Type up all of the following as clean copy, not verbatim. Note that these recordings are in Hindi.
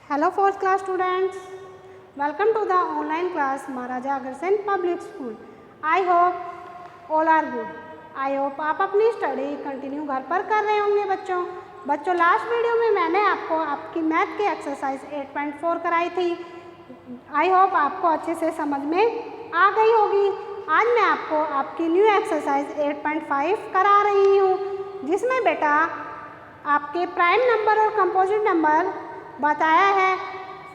Hello 4th class students, welcome to the online class Maharaja Agrawal Public School. I hope all are good. I hope आप अपनी स्टडी कंटिन्यू घर पर कर रहे होंगे बच्चों लास्ट वीडियो में मैंने आपको आपकी मैथ की एक्सरसाइज 8.4 कराई थी. आई होप आपको अच्छे से समझ में आ गई होगी. आज मैं आपको आपकी न्यू एक्सरसाइज 8.5 करा रही हूँ, जिसमें बेटा आपके प्राइम नंबर और कंपोजिट नंबर बताया है.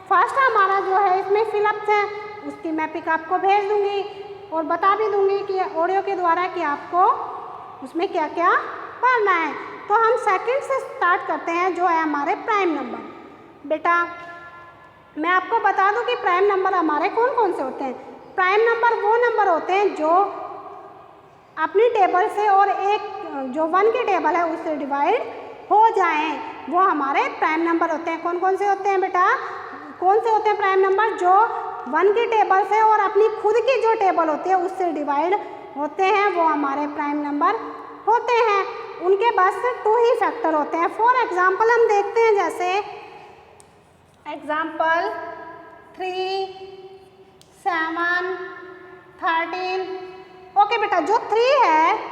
फर्स्ट हमारा जो है इसमें फिलअप्स है, उसकी मैं पिक आपको भेज दूंगी और बता भी दूंगी कि ऑडियो के द्वारा कि आपको उसमें क्या क्या पढ़ना है. तो हम सेकंड से स्टार्ट करते हैं, जो है हमारे प्राइम नंबर. बेटा मैं आपको बता दूं कि प्राइम नंबर हमारे कौन कौन से होते हैं. प्राइम नंबर वो नंबर होते हैं जो अपनी टेबल से और एक जो 1 की टेबल है उससे डिवाइड हो जाएं, वो हमारे प्राइम नंबर होते हैं. कौन कौन से होते हैं बेटा, कौन से होते हैं प्राइम नंबर जो 1 की टेबल से और अपनी खुद की जो टेबल होती है उससे डिवाइड होते हैं, वो हमारे प्राइम नंबर होते हैं. उनके बस 2 ही फैक्टर होते हैं. फॉर एग्जाम्पल हम देखते हैं, जैसे एग्जाम्पल 3, 7, 13. ओके बेटा, जो 3 है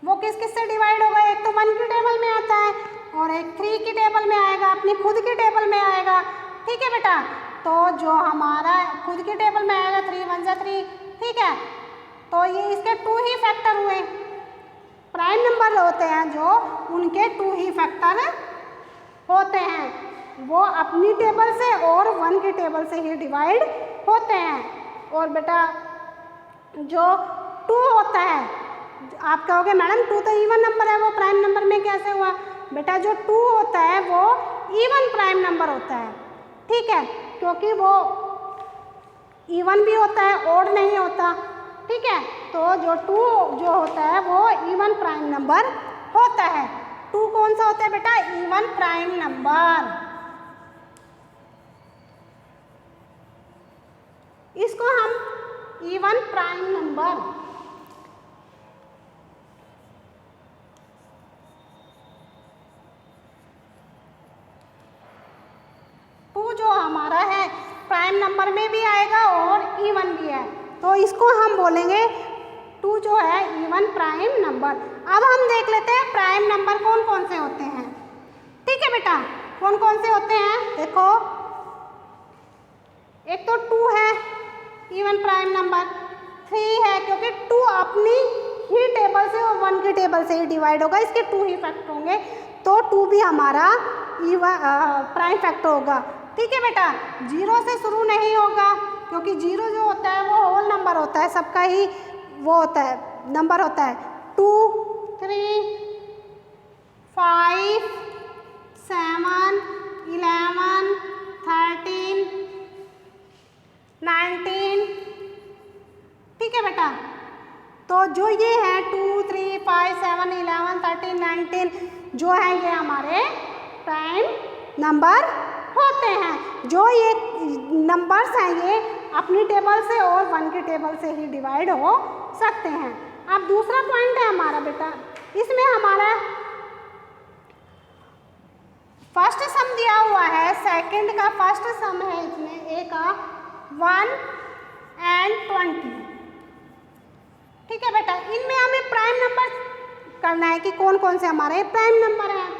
वो किस किस से डिवाइड होगा. एक तो 1 की टेबल में आता है और एक 3 की टेबल में आएगा, अपनी खुद की टेबल में आएगा. ठीक है बेटा, तो जो हमारा खुद की टेबल में आएगा 3 1 जा 3. ठीक है, तो ये इसके 2 ही फैक्टर हुए. प्राइम नंबर होते हैं जो उनके 2 ही फैक्टर होते हैं, वो अपनी टेबल से और 1 की टेबल से ही डिवाइड होते हैं. और बेटा जो 2 होता है, आप कहोगे मैडम 2 तो इवन नंबर है, वो प्राइम नंबर में कैसे हुआ. बेटा जो 2 होता है वो इवन प्राइम नंबर होता है. ठीक है, क्योंकि वो इवन भी होता है, ऑड नहीं होता. ठीक है, तो जो 2 जो होता है वो इवन प्राइम नंबर होता है. 2 कौन सा होता है बेटा, इवन प्राइम नंबर. इसको हम इवन प्राइम नंबर जो हमारा है प्राइम नंबर में भी आएगा और इवन भी है, तो इसको हम बोलेंगे 2 जो है इवन प्राइम नंबर. अब हम देख लेते हैं प्राइम नंबर कौन कौन से होते हैं. ठीक है बेटा, कौन कौन से होते हैं देखो. एक तो 2 है इवन प्राइम नंबर. 3 है क्योंकि 2 अपनी ही टेबल से और 1 की टेबल से ही डिवाइड होगा, इसके 2 ही फैक्टर होंगे, तो 2 भी हमारा प्राइम फैक्टर होगा. ठीक है बेटा, 0 से शुरू नहीं होगा, क्योंकि 0 जो होता है वो होल नंबर होता है, सबका ही वो होता है, नंबर होता है. 2 3 5 7 11 13 19. ठीक है बेटा, तो जो ये है 2 3 5 7 11 13 19 जो है ये हमारे प्राइम नंबर होते हैं. जो ये नंबर्स हैं ये अपनी टेबल से और 1 की टेबल से ही डिवाइड हो सकते हैं. अब दूसरा पॉइंट है हमारा बेटा, इसमें हमारा फर्स्ट सम दिया हुआ है, सेकंड का फर्स्ट सम है इसमें ए का 1 and 20. ठीक है बेटा, इनमें हमें प्राइम नंबर करना है कि कौन कौन से हमारे प्राइम नंबर हैं.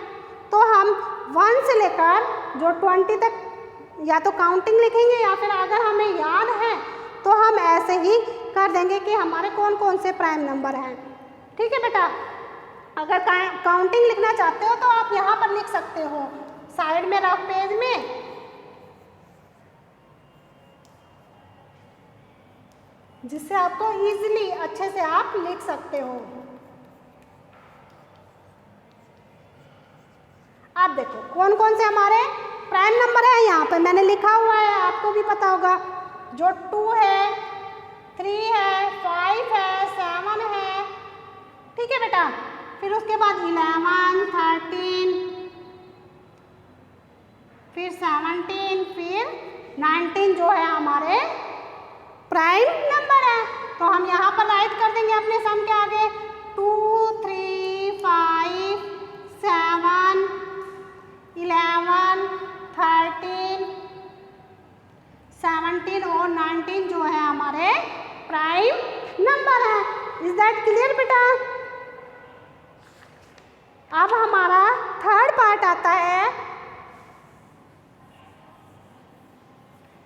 तो हम 1 से लेकर जो 20 तक या तो काउंटिंग लिखेंगे, या फिर अगर हमें याद है तो हम ऐसे ही कर देंगे कि हमारे कौन कौन से प्राइम नंबर हैं. ठीक है बेटा, अगर काउंटिंग लिखना चाहते हो तो आप यहाँ पर लिख सकते हो साइड में रफ पेज में. जिससे आपको इजीली अच्छे से आप लिख सकते हो. आप देखो कौन कौन से हमारे प्राइम नंबर है, यहाँ पे मैंने लिखा हुआ है, आपको भी पता होगा. जो 2 है, 3 है, 5 है, 7 है. ठीक है बेटा, फिर उसके बाद 11 13 फिर 17 फिर 19 जो है हमारे प्राइम नंबर है. तो हम यहाँ पर राइट कर देंगे अपने सम के आगे 2 3 5 7 11 प्राइम नंबर है। इज दैट क्लियर बेटा? अब हमारा थर्ड पार्ट आता है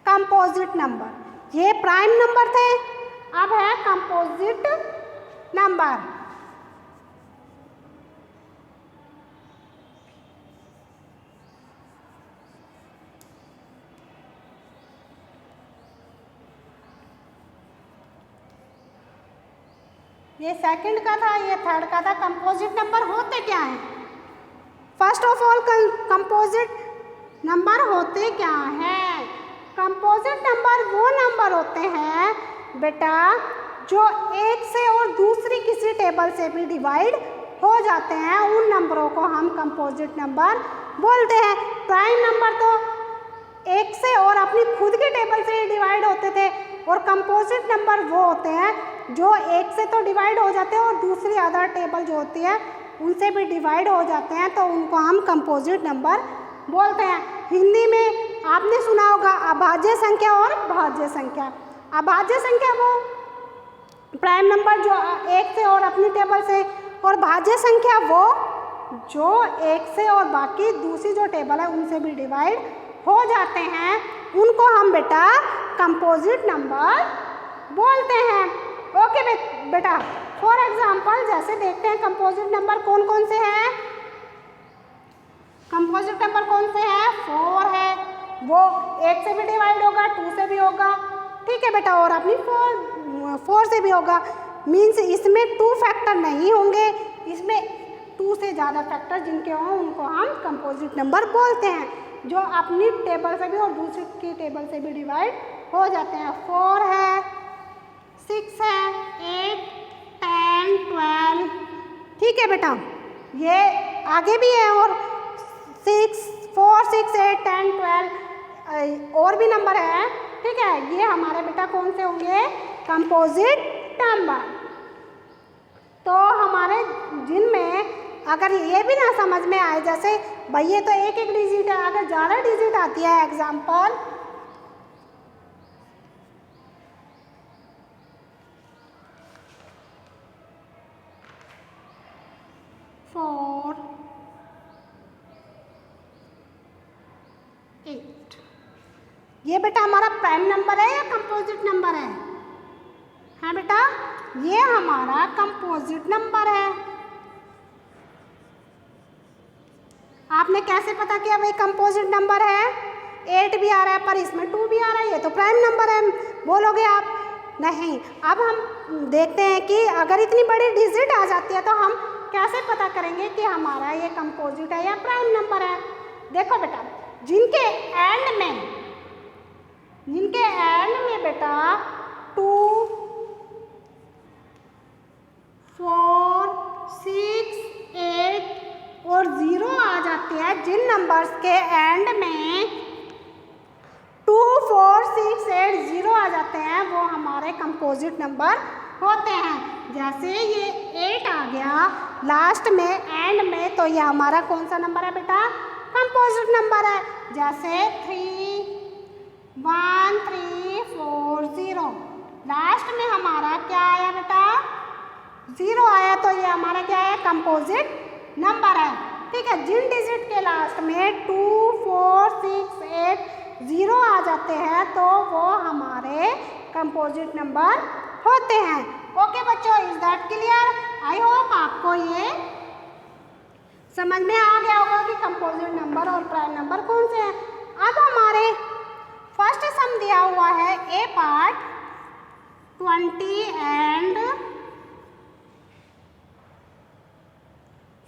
कंपोजिट नंबर। ये प्राइम नंबर थे, अब है कंपोजिट नंबर। ये सेकंड का था, ये थर्ड का था। कंपोजिट नंबर होते क्या हैं? First of all composite number होते क्या हैं? कंपोजिट नंबर वो नंबर होते हैं बेटा जो एक से और दूसरी किसी टेबल से भी डिवाइड हो जाते हैं, उन नंबरों को हम कंपोजिट नंबर बोलते हैं। प्राइम नंबर तो एक से और अपनी खुद की टेबल से ही डिवाइड होते थे, और कंपोजिट नंबर वो होते हैं जो एक से तो डिवाइड हो जाते हैं और दूसरी अदर टेबल जो होती है उनसे भी डिवाइड हो जाते हैं, तो उनको हम कंपोजिट नंबर बोलते हैं। हिंदी में आपने सुना होगा अभाज्य संख्या और भाज्य संख्या। अभाज्य संख्या वो प्राइम नंबर जो एक से और अपनी टेबल से, और भाज्य संख्या वो जो एक से और बाकी दूसरी जो टेबल है उनसे भी डिवाइड हो जाते हैं, उनको हम बेटा कंपोजिट नंबर बोलते हैं। ओके बेटा, फॉर एग्जाम्पल जैसे देखते हैं कंपोजिट नंबर कौन कौन से हैं। कंपोजिट नंबर कौन से हैं? 4 है, वो एक से भी डिवाइड होगा, 2 से भी होगा, ठीक है बेटा, और अपनी 4 से भी होगा। मीन्स इसमें 2 फैक्टर नहीं होंगे, इसमें 2 से ज़्यादा फैक्टर जिनके हों उनको हम कंपोजिट नंबर बोलते हैं, जो अपनी टेबल से भी और दूसरी की टेबल से भी डिवाइड हो जाते हैं। 4 है, 6 है, 8, 10, 12, ठीक है बेटा, ये आगे भी है, और 4, 6, 8, 10, 12 और भी नंबर है, ठीक है। ये हमारे बेटा कौन से होंगे? Composite number. तो हमारे जिनमें अगर ये भी ना समझ में आए, जैसे भाई ये तो एक एक डिजिट है, अगर ज़्यादा डिजिट आती है, एग्जाम्पल 4, 8, ये बेटा हमारा प्राइम नंबर है या कंपोजिट नंबर है? हाँ बेटा, ये हमारा कंपोजिट नंबर है। आपने कैसे पता किया भाई कंपोजिट नंबर है? 8 भी आ रहा है पर इसमें 2 भी आ रहा है, ये तो प्राइम नंबर है बोलोगे आप? नहीं। अब हम देखते हैं कि अगर इतनी बड़ी डिजिट आ जाती है तो हम कैसे पता करेंगे कि हमारा ये कंपोजिट है या प्राइम नंबर है। देखो बेटा, जिनके एंड में बेटा 2, 4, 6, 8 और 0 आ जाते हैं, जिन नंबर्स के एंड में 2, 4, 6, 8, 0 आ जाते हैं, वो हमारे कंपोजिट नंबर होते हैं। जैसे ये 8 आ गया लास्ट में एंड में, तो ये हमारा कौन सा नंबर है बेटा? कंपोजिट नंबर है। जैसे 3, 1, 3, 4, 0 लास्ट में हमारा क्या आया बेटा? 0 आया, तो ये हमारा क्या है? कंपोजिट नंबर है, ठीक है। जिन डिजिट के लास्ट में 2, 4, 6, 8, 0 आ जाते हैं तो वो हमारे कंपोजिट नंबर होते हैं। ओके बच्चों, is that clear? I hope आपको ये समझ में आ गया होगा कि कंपोजिट नंबर और प्राइम नंबर कौन से हैं। अब हमारे फर्स्ट सम दिया हुआ है ए पार्ट 20 एंड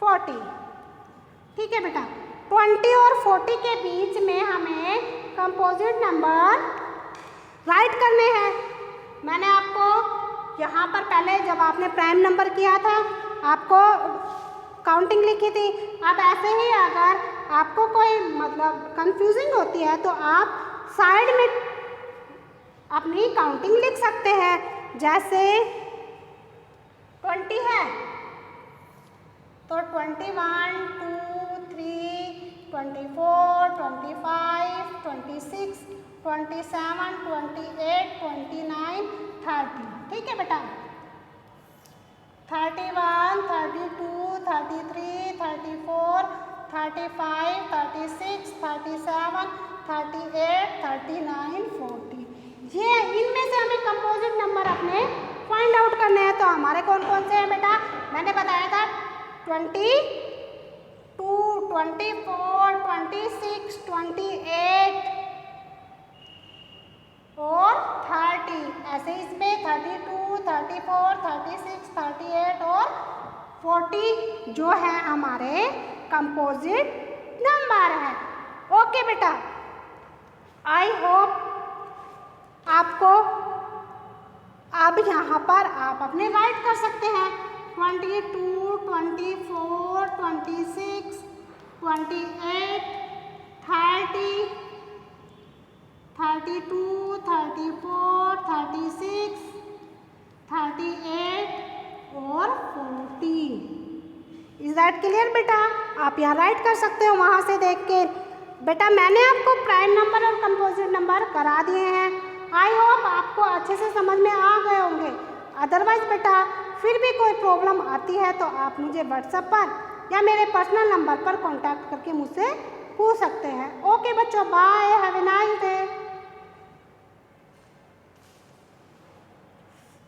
40, ठीक है बेटा। 20 और 40 के बीच में हमें कंपोजिट नंबर राइट करने हैं। मैंने आपको यहाँ पर पहले जब आपने प्राइम नंबर किया था आपको काउंटिंग लिखी थी। अब ऐसे ही अगर आपको कोई मतलब कंफ्यूजिंग होती है तो आप साइड में अपनी काउंटिंग लिख सकते हैं। जैसे 20 है तो 21, 2, 3, 24, 25, 26, 27, 28, 29, 30 ठीक है बेटा। 31, 32, 33, 34, 35, 36, 37, 38, 39, 40। ये इनमें से हमें कंपोजिट नंबर अपने फाइंड आउट करने हैं। तो हमारे कौन कौन से हैं बेटा? मैंने बताया था 22, 24, 26, 28 और 30। ऐसे इसमें 32, 34, 36, 38 और 40 जो है हमारे कंपोजिट नंबर है। ओके बेटा, आई होप आपको अब यहाँ पर आप अपने राइट कर सकते हैं 22, 24, 26, 28, 30, 32, 34, 36, 38 और 40। इज दैट क्लियर बेटा? आप यहाँ राइट कर सकते हो वहाँ से देख के। बेटा मैंने आपको प्राइम नंबर और कंपोजिट नंबर करा दिए हैं। आई होप आपको अच्छे से समझ में आ गए होंगे। अदरवाइज बेटा फिर भी कोई प्रॉब्लम आती है तो आप मुझे व्हाट्सएप पर या मेरे पर्सनल नंबर पर कॉन्टैक्ट करके मुझसे पूछ सकते हैं। ओके बच्चों, bye, have a nice day.